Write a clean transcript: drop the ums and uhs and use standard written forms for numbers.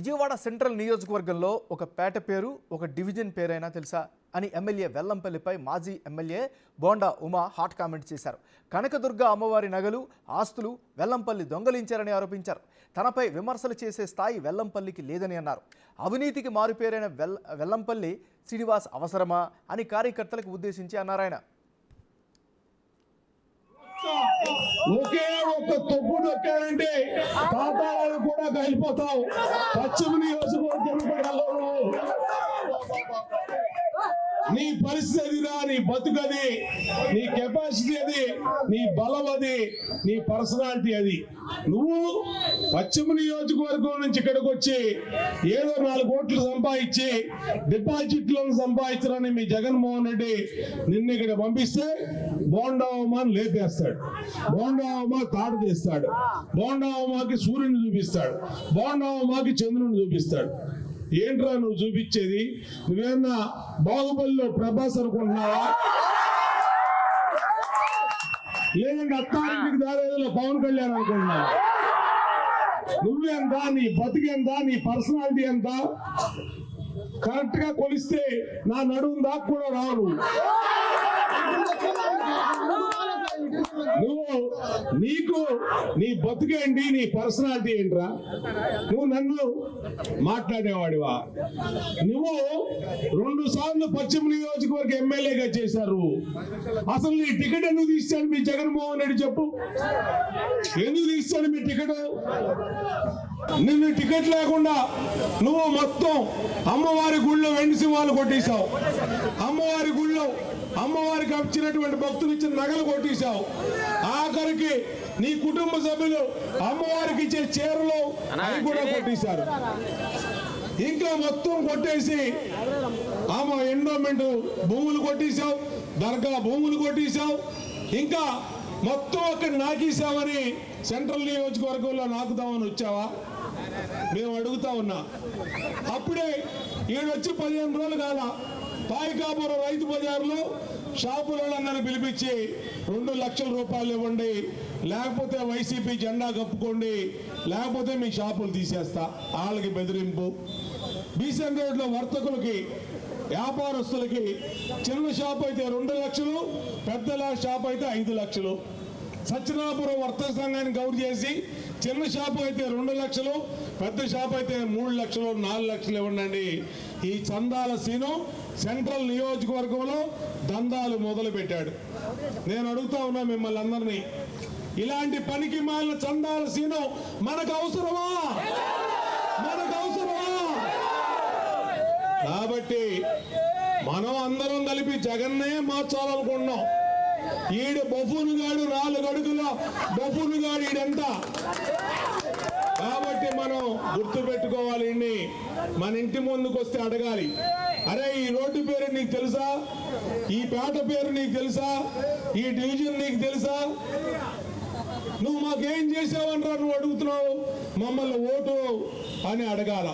Vijayawada central నియోజకవర్గంలో ఒక పేట పేరు ఒక డివిజన్ పేరైనా తెలుసా అని ఎమ్మెల్యే వెల్లంపల్లిపై మాజీ MLA bonda Uma hot comment చేశారు. కనకదుర్గ అమ్మవారి నగలు ఆస్తులు వెల్లంపల్లి దొంగలించారని ఆరోపించారు. తనపై విమర్శలు చేసే స్థాయి వెల్లంపల్లికి లేదని అన్నారు. అవినీతికి మారుపేరైన వెల్లంపల్లి శ్రీనివాస్ అవసరమా అని కార్యకర్తలకు ఉద్దేశించి అన్నారాయన. ఒకే ఒక్క తొక్కు నొక్కారంటే పాతాళాలు కూడా కలిపోతావు. పశ్చిమ నియోజకవర్గం నీ పరిస్థితి అదిరా, నీ బతుకది, నీ కెపాసిటీ అది, నీ బలం అది, నీ పర్సనాలిటీ అది. నువ్వు పశ్చిమ నియోజకవర్గం నుంచి ఇక్కడికి వచ్చి ఏదో 4 కోట్లు సంపాదించి డిపాజిట్లను సంపాదించారని మీ జగన్మోహన్ రెడ్డి నిన్న ఇక్కడ పంపిస్తే బోండా ఉమాని లేపేస్తాడు, బోండా ఉమా తాడు తీస్తాడు, బోండా ఉమాకి సూర్యుని చూపిస్తాడు, బోండా ఉమాకి చంద్రుని చూపిస్తాడు. ఏంట్రా నువ్వు చూపించేది? నువ్వేమన్నా బాహుబలిలో ప్రభాస్ అనుకుంటున్నావా? లేదంటే అత్తారింటికి దారేదిలో పవన్ కళ్యాణ్ అనుకుంటున్నావా? నువ్వెంత, నీ బతికెంత, నీ పర్సనాలిటీ ఎంత? కరెక్ట్ గా కొలిస్తే నా నడుము దాకా కూడా రావు. నువ్వు నీకు నీ బతుకేంటి, నీ పర్సనాలిటీ ఏంట్రా? నువ్వు నన్ను మాట్లాడేవాడివా? నువ్వు 2 సార్లు పశ్చిమ నియోజకవర్గ ఎమ్మెల్యేగా చేశారు. అసలు నీ టికెట్ ఎందుకు తీస్తాడు మీ జగన్మోహన్ రెడ్డి? చెప్పు, ఎందుకు తీస్తాడు మీ టికెట్? నిన్ను టికెట్ లేకుండా నువ్వు మొత్తం అమ్మవారి గుళ్ళో వెండి సింహాలు కొట్టేశావు. అమ్మవారి గుళ్ళో అమ్మవారికి వచ్చినటువంటి భక్తులు ఇచ్చిన నగలు కొట్టేశావు. ఆఖరికి నీ కుటుంబ సభ్యులు అమ్మవారికి ఇచ్చే చీరలు అవి కూడా కొట్టేశారు. ఇంకా మొత్తం కొట్టేసి ఆమె ఎండోమెంట్ భూములు కొట్టేశావు, దర్గా భూములు కొట్టేశావు, ఇంకా మొత్తం అక్కడ నాకేసావని సెంట్రల్ నియోజకవర్గంలో నాకుదామని వచ్చావా? మేము అడుగుతా ఉన్నా. అప్పుడే ఈడొచ్చి 15 రోజులు కాల పాయికాపురం రైతు బజార్లో షాపులందరినీ పిలిపించి 2 లక్షల రూపాయలు ఇవ్వండి, లేకపోతే వైసీపీ జెండా కప్పుకోండి, లేకపోతే మీ షాపులు తీసేస్తా. వాళ్ళకి బెదిరింపు. బీసెన్ రోడ్లో వర్తకులకి, వ్యాపారస్తులకి చిన్న షాప్ అయితే 2 లక్షలు, పెద్ద షాప్ అయితే 5 లక్షలు. సత్యనాపురం వర్తక సంఘాన్ని గౌరవ చేసి చిన్న షాపు అయితే 2 లక్షలు, పెద్ద షాప్ అయితే 3 లక్షలు, 4 లక్షలు ఇవ్వండి. ఈ చందాల సీను సెంట్రల్ నియోజకవర్గంలో దందాలు మొదలు పెట్టాడు. నేను అడుగుతా ఉన్నా మిమ్మల్ని అందరినీ, ఇలాంటి పనికి మాలిన చందాల సీను మనకు అవసరమా? మనకు అవసరమా? కాబట్టి మనం అందరం కలిపి జగన్నే మార్చాలనుకుంటున్నాం. ఈడు బఫూను గాడు, 4 అడుగుల బఫూను గాడు ఈడంతా. కాబట్టి మనం గుర్తు పెట్టుకోవాలి. మన ఇంటి ముందుకు వస్తే అడగాలి, అరే ఈ రోడ్డు పేరు నీకు తెలుసా? ఈ పేట పేరు నీకు తెలుసా? ఈ డివిజన్ నీకు తెలుసా? నువ్వు మాకేం చేసావనరా నువ్వు అడుగుతున్నావు? మమ్మల్ని ఓటు అని అడగాల.